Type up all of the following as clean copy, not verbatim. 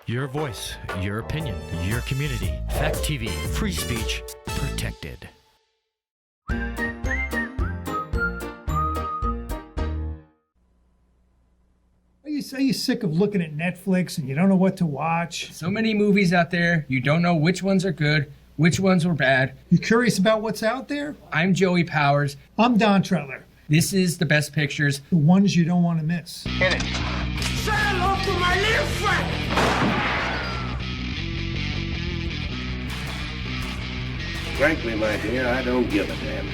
Your voice, your opinion, your community. Fact TV, free speech, protected. Are you sick of looking at Netflix and you don't know what to watch? So many movies out there, you don't know which ones are good, which ones were bad. You curious about what's out there? I'm Joey Powers. I'm Don Trettler. This is The Best Pictures. The ones you don't want to miss. Hit it. Say hello to my little friend. Frankly, my dear, I don't give a damn.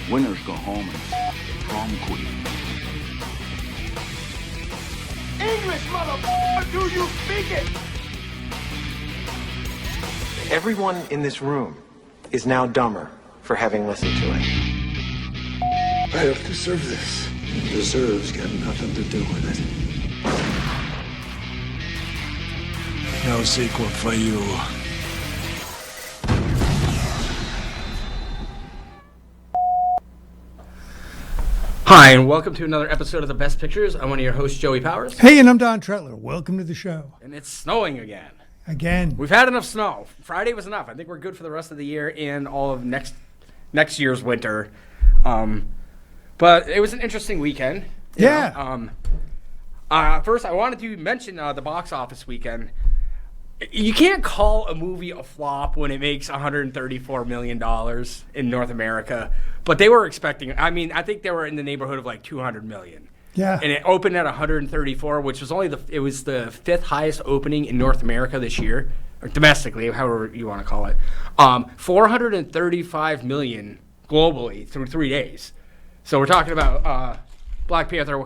Winners go home and prom queen. English, motherfucker, do you speak it? Everyone in this room is now dumber for having listened to it. I have to serve this. Deserves got nothing to do with it. No sequel for you. Hi, and welcome to another episode of The Best Pictures. I'm one of your hosts, Joey Powers. Hey, and I'm Don Trettler. Welcome to the show. And it's snowing again. Again. We've had enough snow. Friday was enough. I think we're good for the rest of the year and all of next year's winter. But it was an interesting weekend. Yeah. First, I wanted to mention the box office weekend. You can't call a movie a flop when it makes $134 million in North America. But they were expecting, I think they were in the neighborhood of like $200 million. Yeah. And it opened at 134, which was it was the fifth highest opening in North America this year, or domestically, however you want to call it. $435 million globally through 3 days. So we're talking about Black Panther,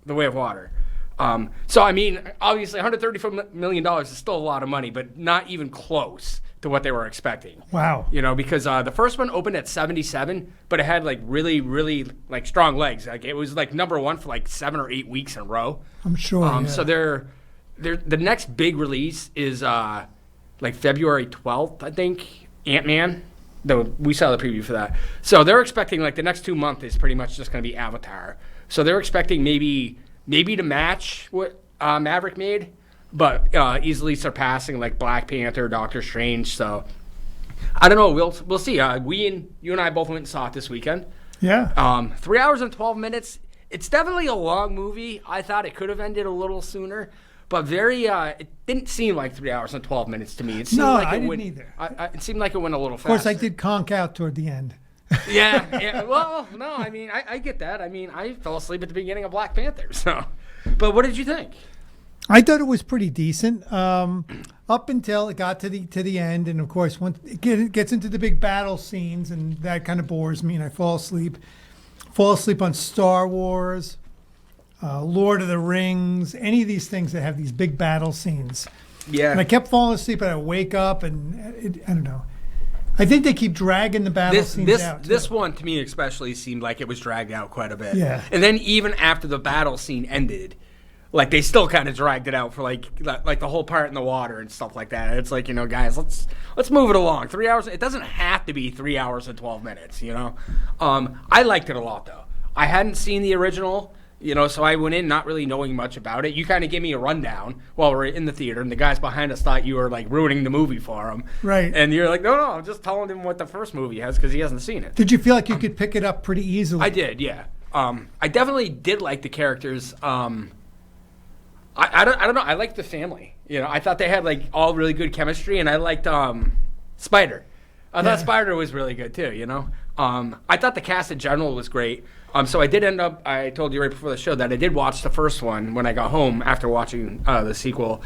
The Way of Water. Obviously, $134 million is still a lot of money, but not even close to what they were expecting. Wow. Because the first one opened at 77, but it had like really, really like strong legs. Like it was like number one for like 7 or 8 weeks in a row. I'm sure. Yeah. So the next big release is like February 12th, I think. Ant-Man. Though we saw the preview for that. So they're expecting like the next 2 months is pretty much just going to be Avatar. So they're expecting maybe to match what Maverick made, but easily surpassing like Black Panther, Doctor Strange. So I don't know. We'll see. You and I both went and saw it this weekend. Yeah. 3 hours and 12 minutes. It's definitely a long movie. I thought it could have ended a little sooner, but it didn't seem like 3 hours and 12 minutes to me. It seemed like I didn't either. It seemed like it went a little faster. Of course, I did conk out toward the end. Yeah. Well, no, I get that. I fell asleep at the beginning of Black Panther. So, but what did you think? I thought it was pretty decent up until it got to the end, and of course, once it gets into the big battle scenes, and that kind of bores me, and I fall asleep. Fall asleep on Star Wars, Lord of the Rings, any of these things that have these big battle scenes. Yeah. And I kept falling asleep, and I wake up, and I don't know. I think they keep dragging the battle scenes out. This one, to me especially, seemed like it was dragged out quite a bit. Yeah. And then even after the battle scene ended, like they still kind of dragged it out for like the whole part in the water and stuff like that. And it's like, guys, let's move it along. 3 hours. It doesn't have to be 3 hours and 12 minutes. I liked it a lot though. I hadn't seen the original. So I went in not really knowing much about it. You kind of gave me a rundown while we were in the theater, and the guys behind us thought you were like ruining the movie for him. Right. And you're like, no, I'm just telling him what the first movie has because he hasn't seen it. Did you feel like you could pick it up pretty easily? I did, yeah. I definitely did like the characters. I don't know. I liked the family. I thought they had like all really good chemistry, and I liked Spider. I thought Spider was really good too. I thought the cast in general was great. So I did end up, I told you right before the show that I did watch the first one when I got home after watching the sequel.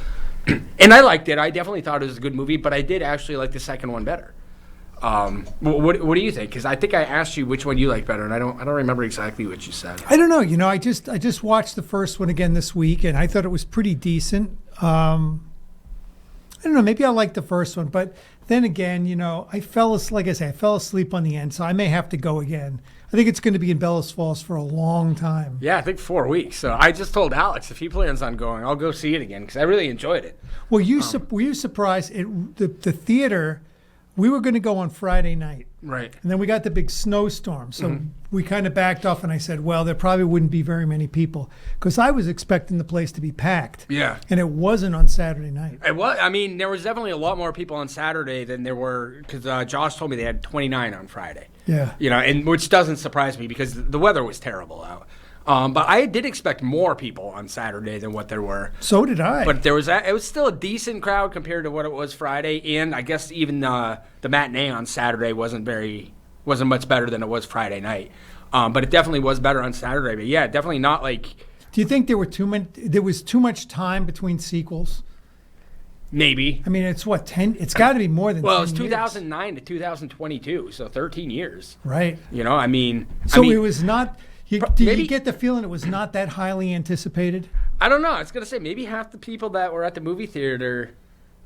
And I liked it. I definitely thought it was a good movie, but I did actually like the second one better. What do you think? Because I think I asked you which one you liked better, and I don't remember exactly what you said. I don't know. I just watched the first one again this week, and I thought it was pretty decent. I don't know. Maybe I liked the first one, but then again, I fell asleep on the end, so I may have to go again. I think it's going to be in Bellows Falls for a long time. Yeah, I think 4 weeks. So I just told Alex if he plans on going, I'll go see it again because I really enjoyed it. Well, were you surprised? The theater, we were going to go on Friday night. Right. And then we got the big snowstorm. So we kind of backed off, and I said, well, there probably wouldn't be very many people because I was expecting the place to be packed. Yeah. And it wasn't on Saturday night. It was. I mean, there was definitely a lot more people on Saturday than there were because Josh told me they had 29 on Friday. Yeah. And which doesn't surprise me because the weather was terrible out. But I did expect more people on Saturday than what there were. So did I. But it was still a decent crowd compared to what it was Friday, and I guess even the matinee on Saturday wasn't much better than it was Friday night. But it definitely was better on Saturday. But yeah, definitely not like. Do you think there was too much time between sequels? Maybe. I mean, it's what, 10? It's got to be more than 10 Well, it was years. 2009 to 2022, so 13 years. Right. I mean. So it was not. Did maybe- you get the feeling it was not that highly anticipated? I don't know. I was going to say maybe half the people that were at the movie theater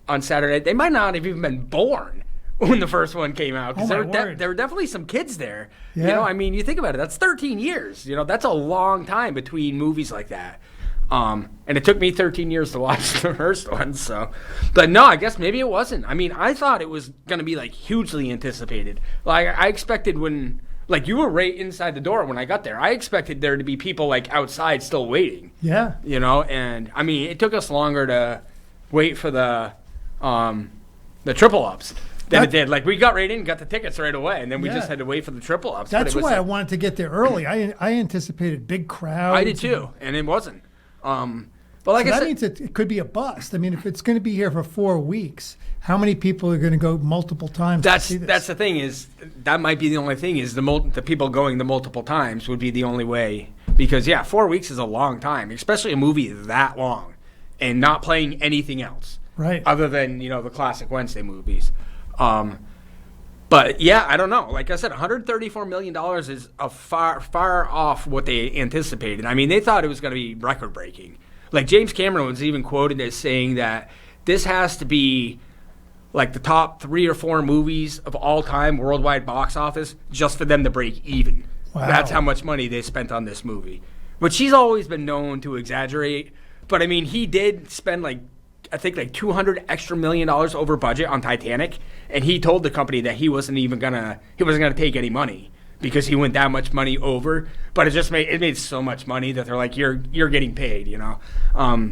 on Saturday, they might not have even been born when the first one came out. Because Oh, my word. there were definitely some kids there. Yeah. I mean, you think about it. That's 13 years. That's a long time between movies like that. And it took me 13 years to watch the first one. So, but no, I guess maybe it wasn't. I mean, I thought it was going to be like hugely anticipated. Like I expected when. Like, you were right inside the door when I got there. I expected there to be people, like, outside still waiting. Yeah. And, I mean, it took us longer to wait for the triple-ups than it did. Like, we got right in, got the tickets right away, and then we just had to wait for the triple-ups. That's why I wanted to get there early. I anticipated big crowds. I did, too, and it wasn't. But like So I that said, means it could be a bust. I mean, if it's going to be here for 4 weeks, how many people are going to go multiple times to see this? that's the thing is that might be the only thing is the people going the multiple times would be the only way because 4 weeks is a long time, especially a movie that long, and not playing anything else Right. other than the classic Wednesday movies. But yeah, I don't know. Like I said, $134 million is a far off what they anticipated. I mean, they thought it was going to be record breaking. Like James Cameron was even quoted as saying that this has to be like the top 3 or 4 movies of all time worldwide box office just for them to break even. Wow. That's how much money they spent on this movie, which he's always been known to exaggerate. But I mean, he did spend I think $200 extra million over budget on Titanic, and he told the company that he wasn't gonna take any money because he went that much money over. But it made so much money that they're like, you're getting paid,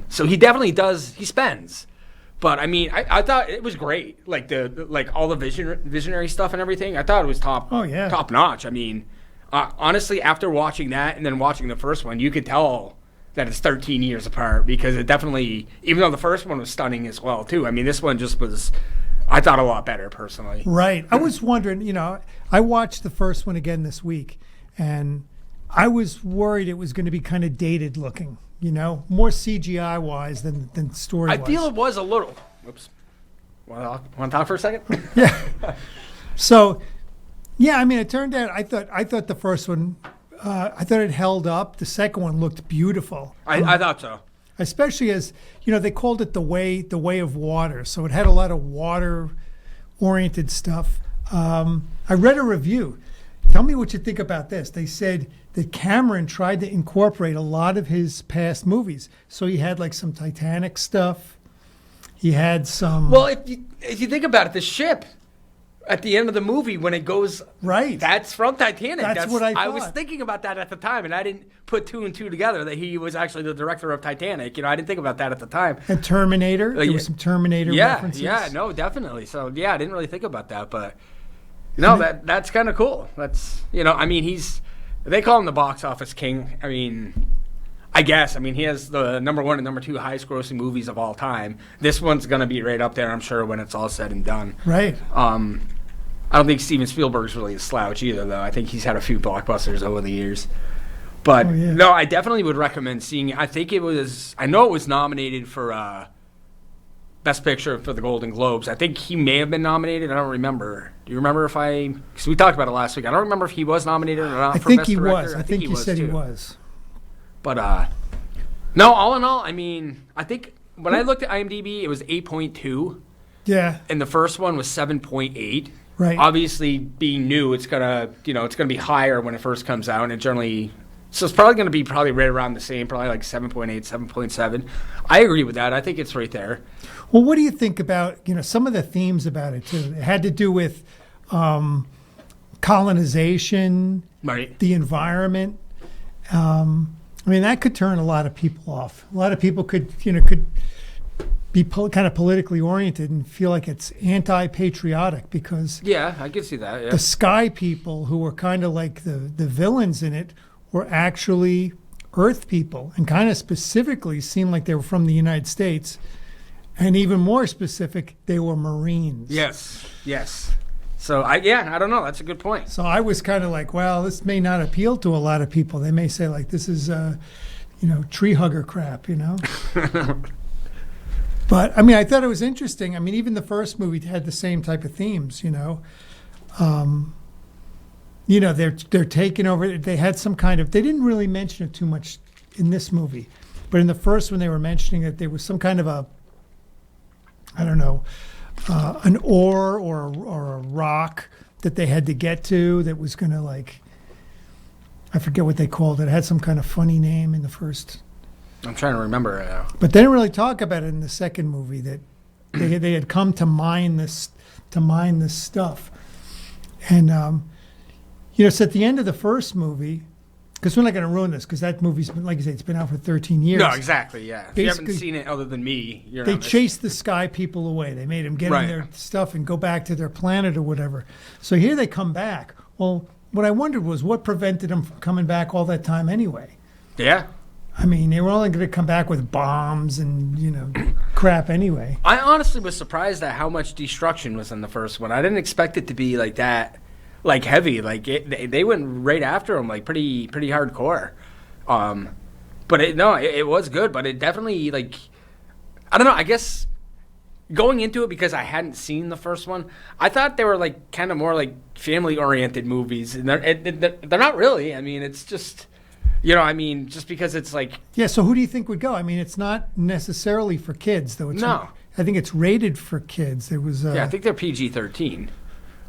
So he definitely does. He spends. But I mean, I thought it was great, like all the visionary stuff and everything. I thought it was top notch. I mean, honestly, after watching that and then watching the first one, you could tell that it's 13 years apart because it definitely, even though the first one was stunning as well too. I mean, this one just was, I thought a lot better personally. Right. I was wondering, I watched the first one again this week, and I was worried it was going to be kind of dated looking. More CGI wise than story wise. I feel it was a little. Whoops. Want to talk for a second? Yeah. So, yeah, I mean, it turned out I thought the first one, I thought it held up. The second one looked beautiful. I thought so. Especially as they called it the way of water, so it had a lot of water oriented stuff. I read a review. Tell me what you think about this. They said that Cameron tried to incorporate a lot of his past movies. So he had like some Titanic stuff. He had some. Well, if you think about it, the ship at the end of the movie when it goes right, that's from Titanic. That's what I thought. I was thinking about that at the time, and I didn't put 2 and 2 together that he was actually the director of Titanic. I didn't think about that at the time. And Terminator. There was some Terminator references. Yeah, no, definitely. So I didn't really think about that, but that's kind of cool. That's I mean, they call him the box office king. I mean, I guess. I mean, he has the number 1 and number 2 highest grossing movies of all time. This one's gonna be right up there, I'm sure, when it's all said and done. Right. I don't think Steven Spielberg's really a slouch either, though. I think he's had a few blockbusters over the years. But no, I definitely would recommend seeing it. I know it was nominated for Best Picture for the Golden Globes. I think he may have been nominated. I don't remember. Do you remember because we talked about it last week. I don't remember if he was nominated or not for Best Director. Was. I think he said he was. But no, all in all, I mean, I think when I looked at IMDb, it was 8.2. Yeah. And the first one was 7.8. Right. Obviously, being new, it's gonna be higher when it first comes out, and so it's probably gonna be right around the same, probably like 7.8, 7.7. I agree with that. I think it's right there. Well, what do you think about some of the themes about it too? It had to do with colonization Right. the environment. I mean, that could turn a lot of people off. A lot of people could be kind of politically oriented and feel like it's anti-patriotic because Yeah, I can see that. Yeah. the sky people who were kind of like the villains in it were actually Earth people and kind of specifically seemed like they were from the United States. And even more specific, they were Marines. Yes. Yes. So I don't know. That's a good point. So I was kind of like, well, this may not appeal to a lot of people. They may say like, this is, tree hugger crap, But I mean, I thought it was interesting. I mean, even the first movie had the same type of themes, they're taking over. They had some kind of. They didn't really mention it too much in this movie, but in the first one, they were mentioning that there was some kind of a, I don't know, an ore or a rock that they had to get to that was going to like. I forget what they called it. It had some kind of funny name in the first. I'm trying to remember right now. But they didn't really talk about it in the second movie that they had come to mine this stuff, and so at the end of the first movie, because we're not going to ruin this because that movie's been, like you say, it's been out for 13 years. No, exactly. Yeah. If you haven't Basically, seen it other than me, you're they not chased the sky people away. They made them get in Right. their stuff and go back to their planet or whatever. So here they come back. Well, what I wondered was what prevented them from coming back all that time anyway. Yeah. I mean, they were only going to come back with bombs and, crap anyway. I honestly was surprised at how much destruction was in the first one. I didn't expect it to be like that, like heavy. Like they went right after him, like pretty hardcore. But it was good. But it definitely I don't know. I guess going into it because I hadn't seen the first one, I thought they were like kind of more like family oriented movies, and they're not really. I mean, it's just. Just because it's like... Yeah, so who do you think would go? I mean, it's not necessarily for kids, though. No. I think it's rated for kids. It was... I think they're PG-13.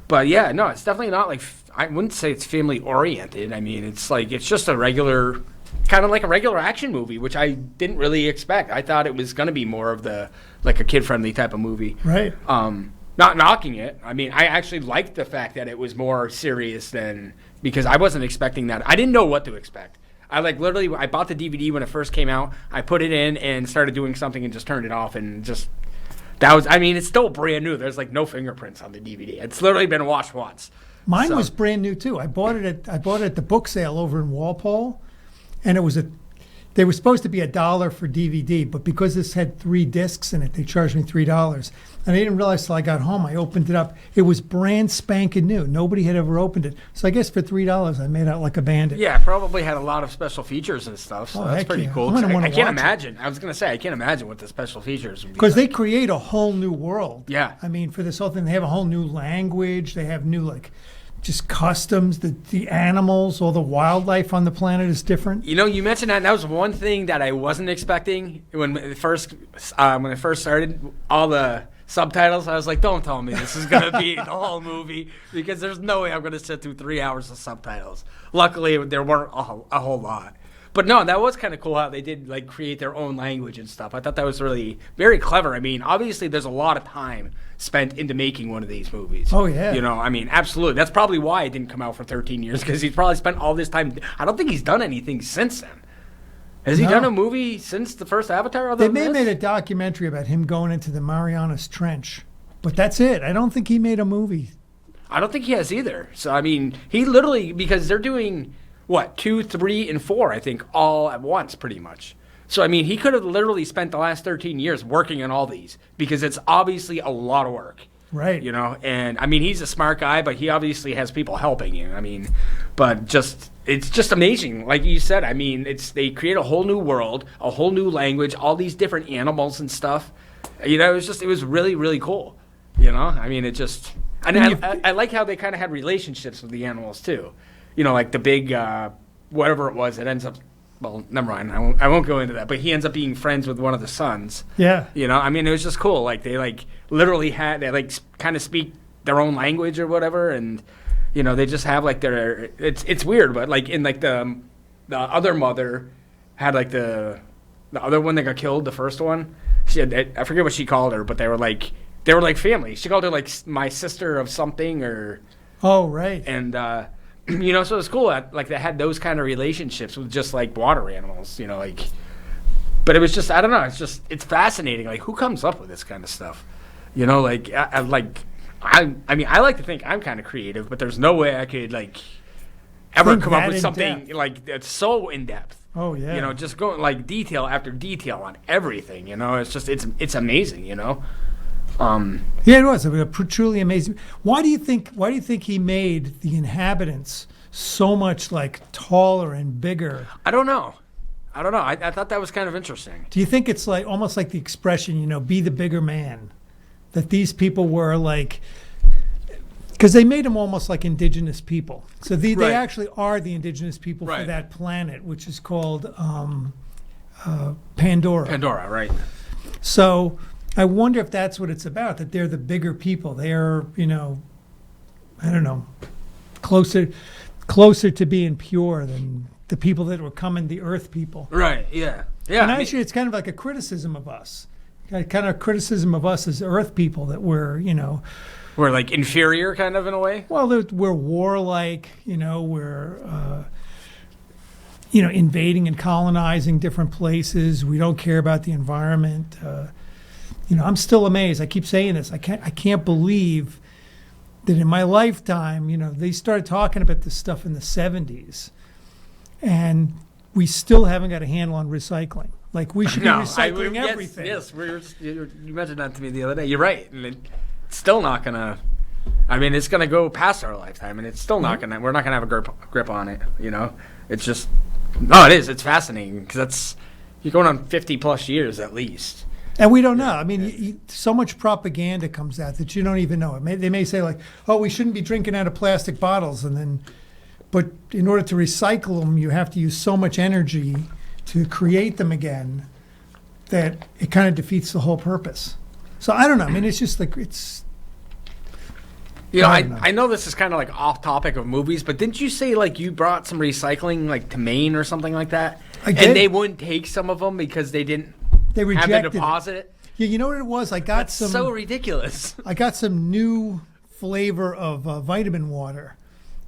But yeah, no, it's definitely not like... I wouldn't say it's family-oriented. I mean, it's just a regular... Kind of like a regular action movie, which I didn't really expect. I thought it was going to be more of a kid-friendly type of movie. Right. Not knocking it. I mean, I actually liked the fact that it was more serious than... Because I wasn't expecting that. I didn't know what to expect. I I bought the DVD when it first came out. I put it in and started doing something and just turned it off and it's still brand new. There's no fingerprints on the DVD. It's literally been watched once. Mine was brand new too. I bought it at the book sale over in Walpole, and they were supposed to be $1 for DVD, but because this had 3 discs in it, they charged me $3. And I didn't realize till I got home. I opened it up. It was brand spanking new. Nobody had ever opened it. So I guess for $3, I made out like a bandit. Yeah, probably had a lot of special features and stuff. So that's pretty cool. I'm gonna I can't watch imagine. I was going to say, I can't imagine what the special features would be. Because they create a whole new world. Yeah. I mean, for this whole thing, they have a whole new language. They have new, just customs. The animals, all the wildlife on the planet is different. You mentioned that. And that was one thing that I wasn't expecting when it first started. All the subtitles, I was like, don't tell me this is going to be the whole movie, because there's no way I'm going to sit through 3 hours of subtitles. Luckily, there weren't a whole lot. But no, that was kind of cool how they did create their own language and stuff. I thought that was really very clever. I mean, obviously there's a lot of time spent into making one of these movies. Oh, yeah. I mean, absolutely. That's probably why it didn't come out for 13 years, because he's probably spent all this time. I don't think he's done anything since then. Has he done a movie since the first Avatar? They may have made a documentary about him going into the Marianas Trench, but that's it. I don't think he made a movie. I don't think he has either. So, I mean, he literally, because they're doing, 2, 3, and 4, I think, all at once, pretty much. So, I mean, he could have literally spent the last 13 years working on all these, because it's obviously a lot of work. Right. And, I mean, he's a smart guy, but he obviously has people helping him. I mean, but it's just amazing. Like you said, I mean, they create a whole new world, a whole new language, all these different animals and stuff. It was really, really cool. I mean, it just... And I like how they kind of had relationships with the animals, too. Like the big, whatever it was, it ends up... Well, never mind. I won't go into that. But he ends up being friends with one of the sons. Yeah. I mean, it was just cool. They literally kind of speak their own language or whatever, and they just have their. It's weird, but in the other mother had the other one that got killed, the first one. She had, I forget what she called her, but they were like family. She called her my sister of something or. Oh, right. And you know, so it's cool that like they had those kind of relationships with just like water animals, you know, like. But it was just, I don't know, it's fascinating. Like, who comes up with this kind of stuff? You know, like, I mean, I like to think I'm kind of creative, but there's no way I could, like, ever Think come up that with in something, depth. like, that's so in-depth. Oh, yeah. You know, just going, like, detail after detail on everything, you know? It's just, it's amazing, you know? Yeah, it was truly amazing. Why do you think he made the inhabitants so much like taller and bigger? I don't know. I thought that was kind of interesting. Do you think it's like almost like the expression, you know, be the bigger man? That these people were like, because they made them almost like indigenous people. So they Right. actually are the indigenous people for Right. that planet, which is called Pandora. Pandora, right? So I wonder if that's what it's about, that they're the bigger people. They're, you know, I don't know, closer to being pure than the people that were coming, the earth people. Right, yeah. Yeah. And I mean- actually, it's kind of like a criticism of us. Kind of criticism of us as earth people, that we're, you know, we're like inferior kind of in a way. well, we're warlike, you know, we're, you know, invading and colonizing different places. We don't care about the environment. You know, I'm still amazed. I keep saying this. I can't believe that in my lifetime, you know, they started talking about this stuff in the 70s, and we still haven't got a handle on recycling. Like, we should be recycling everything. Yes, you mentioned that to me the other day. You're right. And it's still not going to, I mean, it's going to go past our lifetime, and it's still not going to, we're not going to have a grip on it, you know? It's just, no, it is. It's fascinating, because you're going on 50 plus years at least. And we don't know. I mean, so much propaganda comes out that you don't even know. They may say, like, oh, we shouldn't be drinking out of plastic bottles, but in order to recycle them, you have to use so much energy to create them again that it kind of defeats the whole purpose. So I don't know. I mean, it's just like, it's... You know, I don't know. I know this is kind of like off topic of movies, but didn't you say like you brought some recycling like to Maine or something like that? I did. And they wouldn't take some of them because they didn't They have rejected the deposit? Yeah, you know what it was? I got That's so ridiculous. I got some new flavor of vitamin water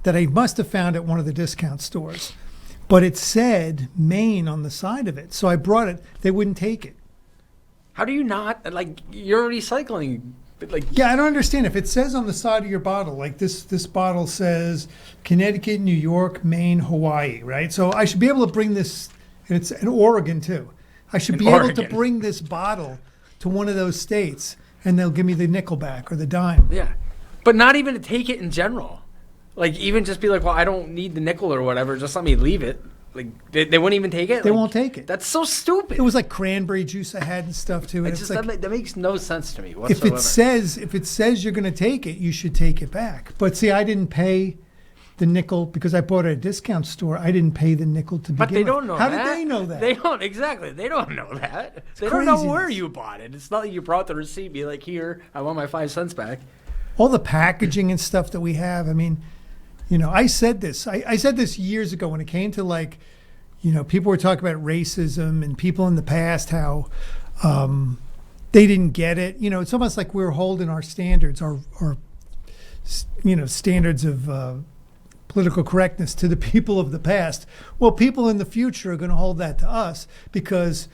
that I must have found at one of the discount stores. But it said Maine on the side of it. So I brought it. They wouldn't take it. How do you not, like, you're recycling, but like, Yeah, I don't understand. If it says on the side of your bottle, like this bottle says Connecticut, New York, Maine, Hawaii, right? So I should be able to bring this, and it's in Oregon too. I should In be able Oregon. to bring this bottle to one of those states, and they'll give me the nickel back or the dime. yeah. But not even to take it in general. Like, even just be like, well, I don't need the nickel or whatever, just let me leave it. Like, they wouldn't even take it? They Like, won't take it. That's so stupid. It was like cranberry juice I had and stuff too. And It's it's just, like, that makes no sense to me if whatsoever. it says you're going to take it, you should take it back. But see, I didn't pay the nickel because I bought it at a discount store. I didn't pay the nickel to begin But they with. don't know How that. did they know that? They don't, exactly. They don't know that. They don't know where craziness. you bought it. It's not like you brought the receipt, be like, here, I want my 5 cents back. All the packaging and stuff that we have. I mean, you know, I said this. I said this years ago when it came to, like, you know, people were talking about racism and people in the past, how they didn't get it. You know, it's almost like we're holding our standards, our you know, standards of political correctness to the people of the past. Well, people in the future are going to hold that to us because,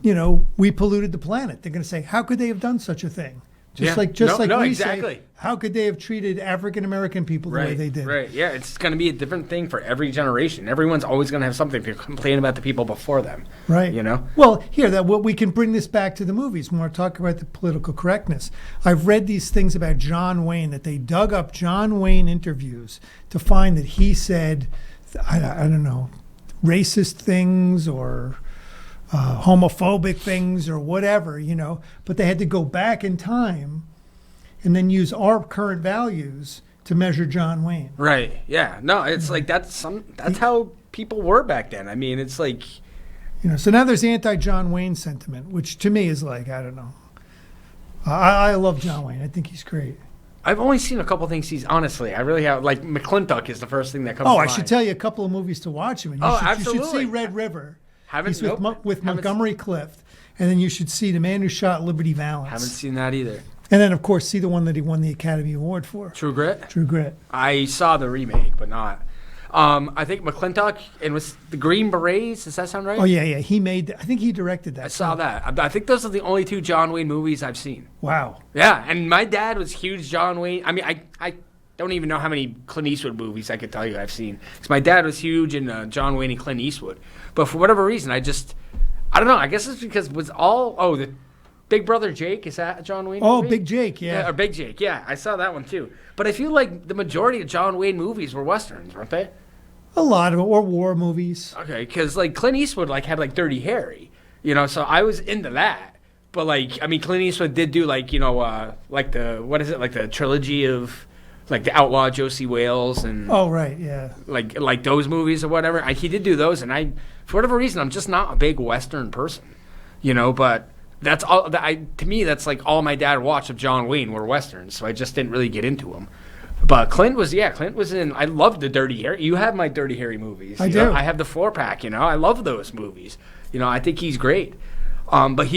you know, we polluted the planet. They're going to say, how could they have done such a thing? Just Yeah. like No, we exactly. say, how could they have treated African American people the way they did? Right, yeah. It's going to be a different thing for every generation. Everyone's always going to have something to complain about the people before them. Right. You know? Well, we can bring this back to the movies when we're talking about the political correctness. I've read these things about John Wayne, that they dug up John Wayne interviews to find that he said, I don't know, racist things or homophobic things or whatever, you know. But they had to go back in time and then use our current values to measure John Wayne. Right, yeah. No, it's like that's how people were back then. I mean, it's like... You know, so now there's anti-John Wayne sentiment, which to me is like, I don't know. I love John Wayne. I think he's great. I've only seen a couple things I really have. Like, McClintock is the first thing that comes to Oh, I mind. should tell you a couple of movies to watch him. And Oh, you should absolutely. see Red River. Haven't- He's with, nope. with Haven't Montgomery Clift. And then you should see The Man Who Shot Liberty Valance. Haven't seen that either. And then, of course, see the one that he won the Academy Award for. True Grit? True Grit. I saw the remake, but not... I think McClintock and was the Green Berets. Does that sound right? Oh yeah, yeah. He made. I think he directed that. I saw that. I think those are the only 2 John Wayne movies I've seen. Wow. Yeah, and my dad was huge John Wayne. I mean, I don't even know how many Clint Eastwood movies I could tell you I've seen. Because my dad was huge in John Wayne and Clint Eastwood. But for whatever reason, I don't know. I guess it's because it was the Big Brother Jake, is that a John Wayne Oh, movie? Big Jake, yeah. Or Big Jake, yeah. I saw that one too. But I feel like the majority of John Wayne movies were Westerns, weren't they? A lot of it, or war movies. Okay, because like Clint Eastwood had like Dirty Harry, so I was into that. But like, I mean, Clint Eastwood did do like like the trilogy of like the Outlaw Josie Wales and Oh right, yeah. like those movies or whatever. He did do those, and for whatever reason I'm just not a big Western person, but. That's all. To me, that's like all my dad watched of John Wayne were westerns, so I just didn't really get into them. But Clint was in. I loved the Dirty Harry. You have my Dirty Harry movies. I do. I have the 4-pack. I love those movies. I think he's great. But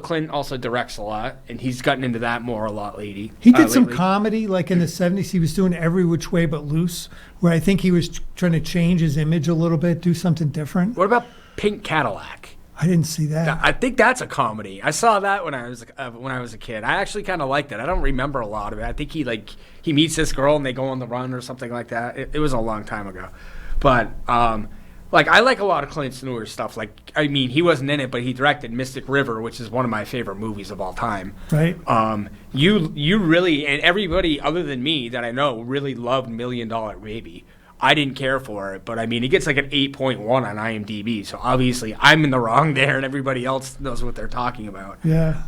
Clint also directs a lot, and he's gotten into that more a lot lately. He did some lately. comedy, like in the 70s. He was doing Every Which Way But Loose, where I think he was trying to change his image a little bit, do something different. What about Pink Cadillac? I didn't see that. I think that's a comedy. I saw that when I was a kid. I actually kind of liked it. I don't remember a lot of it. I think he meets this girl and they go on the run or something like that. It was a long time ago, but I like a lot of Clint's newer stuff. Like, I mean, he wasn't in it, but he directed Mystic River, which is one of my favorite movies of all time. Right. You really, and everybody other than me that I know really loved $1 Million Baby. I didn't care for it, but I mean, it gets like an 8.1 on IMDb, so obviously I'm in the wrong there, and everybody else knows what they're talking about. Yeah.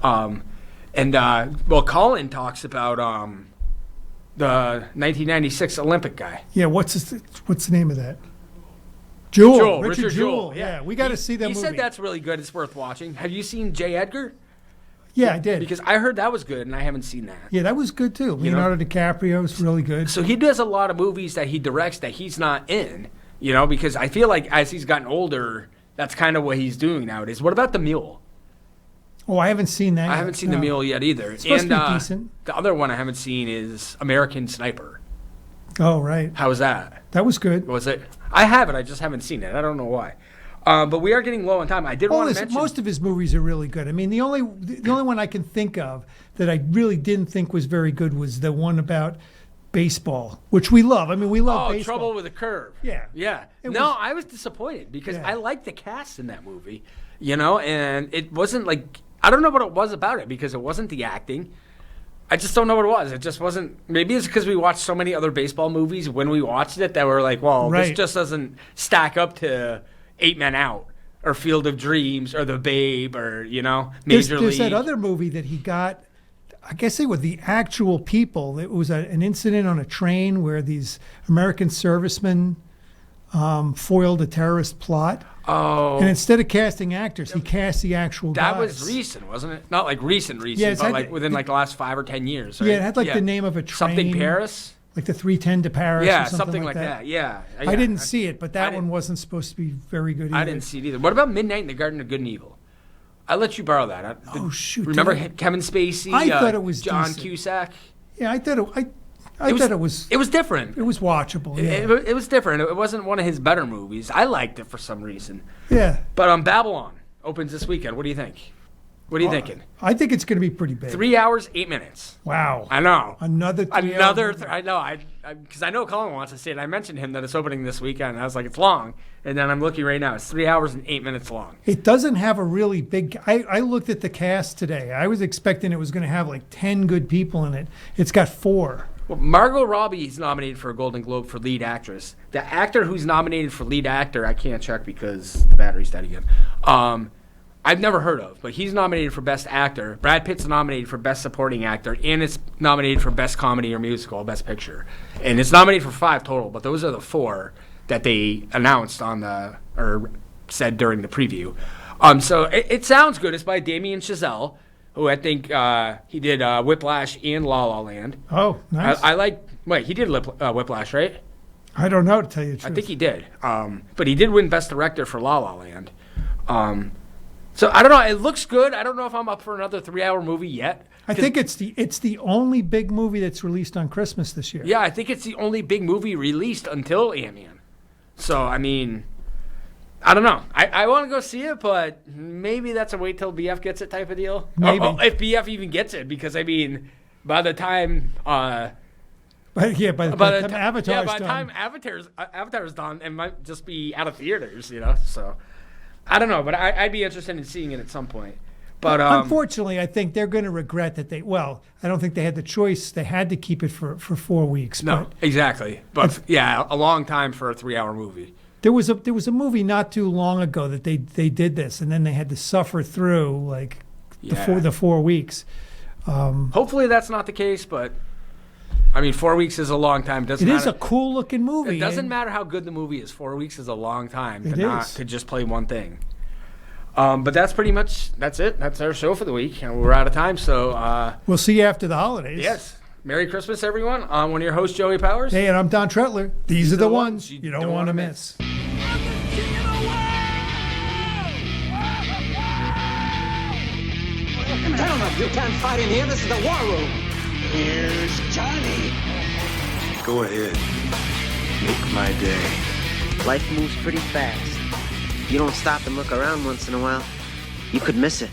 Colin talks about the 1996 Olympic guy. Yeah, what's the name of that? Jewel. Richard Jewell. Yeah, we got to see that he movie. He said that's really good. It's worth watching. Have you seen J. Edgar? Yeah, I did. Because I heard that was good, and I haven't seen that. Yeah, that was good too. Leonardo DiCaprio was really good. So he does a lot of movies that he directs that he's not in, because I feel like as he's gotten older, that's kind of what he's doing nowadays. What about The Mule? Oh, I haven't seen that. I haven't seen The Mule yet either. It's supposed to be decent. The other one I haven't seen is American Sniper. Oh, right. How was that? That was good. Was it? I have it. I just haven't seen it. I don't know why. But we are getting low on time. I did want to mention most of his movies are really good. I mean, the only one I can think of that I really didn't think was very good was the one about baseball, which we love. I mean, we love baseball. Trouble with a Curve. Yeah. Yeah. I was disappointed because I liked the cast in that movie, and it wasn't like, I don't know what it was about it because it wasn't the acting. I just don't know what it was. It just wasn't. Maybe it's because we watched so many other baseball movies when we watched it that we're like, well, this just doesn't stack up to 8 Men Out or Field of Dreams or The Babe or, Major League. There's that other movie that he got, I guess they were the actual people. It was an incident on a train where these American servicemen foiled a terrorist plot. Oh. And instead of casting actors, he cast the actual guys. That was recent, wasn't it? Not like recent, Yeah, but like within like the last 5 or 10 years. Right? Yeah, it had like the name of a train. Something Paris? Like the 310 to Paris Yeah, or something like that. Yeah. I didn't see it, but that one wasn't supposed to be very good either. I didn't see it either. What about Midnight in the Garden of Good and Evil? I let you borrow that. Oh, shoot. Remember Kevin Spacey? I thought it was John decent. Cusack? Yeah, I thought it was. It was different. It was watchable. Yeah. It was different. It wasn't one of his better movies. I liked it for some reason. Yeah. But Babylon opens this weekend. What do you think? What are you thinking? I think it's going to be pretty big. 3 hours, 8 minutes. Wow. I know. Another 3 hours. I know. Because I know Colin wants to see it. I mentioned him that it's opening this weekend. And I was like, it's long. And then I'm looking right now. It's 3 hours and 8 minutes long. It doesn't have a really big. I looked at the cast today. I was expecting it was going to have like 10 good people in it. It's got 4. Well, Margot Robbie is nominated for a Golden Globe for lead actress. The actor who's nominated for lead actor, I can't check because the battery's dead again. I've never heard of, but he's nominated for Best Actor. Brad Pitt's nominated for Best Supporting Actor, and it's nominated for Best Comedy or Musical, Best Picture. And it's nominated for 5 total, but those are the 4 that they announced or said during the preview. So it sounds good. It's by Damien Chazelle, who I think he did Whiplash and La La Land. Oh, nice. He did Whiplash, right? I don't know, to tell you the truth. I think he did. But he did win Best Director for La La Land. So I don't know. It looks good. I don't know if I'm up for another 3-hour movie yet. I think it's the only big movie that's released on Christmas this year. Yeah, I think it's the only big movie released until Ant-Man. So, I mean, I don't know. I want to go see it, but maybe that's a wait till BF gets it type of deal. Maybe. If BF even gets it, because, I mean, by the time... By the time Avatar's by the done. time Avatar's done, it might just be out of theaters, you know? So, I don't know, but I'd be interested in seeing it at some point. But unfortunately, I think they're going to regret that I don't think they had the choice. They had to keep it for 4 weeks. No, but exactly. But, yeah, a long time for a 3-hour movie. There was a movie not too long ago that they did this, and then they had to suffer through like the 4 weeks. Hopefully that's not the case, but I mean 4 weeks is a long time. It is a cool looking movie. It doesn't matter how good the movie is. 4 weeks is a long time to just play one thing. But that's pretty much that's it. That's our show for the week, and we're out of time. So we'll see you after the holidays. Yes. Merry Christmas, everyone. I'm one of your hosts, Joey Powers. Hey, and I'm Don Tretler. These are the ones you don't want to miss. I'm the king of the world! Gentlemen, you can't fight in here. This is the war room. Here's Johnny. Go ahead. Make my day. Life moves pretty fast. You don't stop and look around once in a while, you could miss it.